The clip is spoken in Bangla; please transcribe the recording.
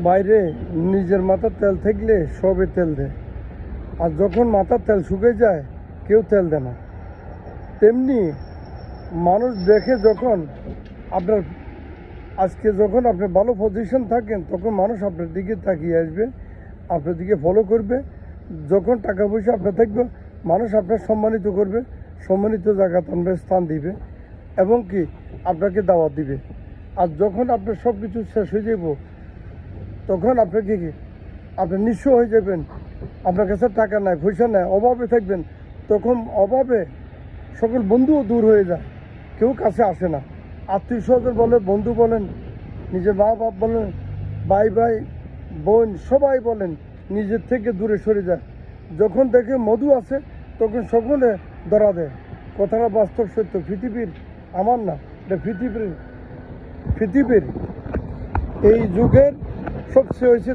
বাইরে নিজের মাথার তেল থাকলে সবে তেল দেয়, আর যখন মাথার তেল শুকিয়ে যায় কেউ তেল দেয় না। তেমনি মানুষ দেখে যখন আপনার আজকে যখন আপনি ভালো পজিশন থাকেন তখন মানুষ আপনার দিকে তাকিয়ে আসবে, আপনার দিকে ফলো করবে। যখন টাকা পয়সা আপনার থাকবে মানুষ আপনার সম্মানিত করবে, সম্মানিত জায়গাতে আপনার স্থান দিবে এবং কি আপনাকে দাওয়াত দিবে। আর যখন আপনার সব কিছু শেষ হয়ে যাব তখন আপনাকে কি আপনি নিঃস্ব হয়ে যাবেন, আপনার কাছে টাকা নাই, পয়সা নাই, অভাবে থাকবেন। তখন অভাবে সকল বন্ধুও দূর হয়ে যায়, কেউ কাছে আসে না। আত্মীয় স্বজন বলেন, বন্ধু বলেন, নিজের মা বাপ বলেন, ভাই ভাই বোন সবাই বলেন, নিজের থেকে দূরে সরে যায়। যখন দেখে মধু আছে তখন সকলে ধরা দেয়। কথাটা বাস্তব সত্য। পৃথিবীর আমার না, এটা পৃথিবীর এই যুগের সবচেয়ে হয়েছে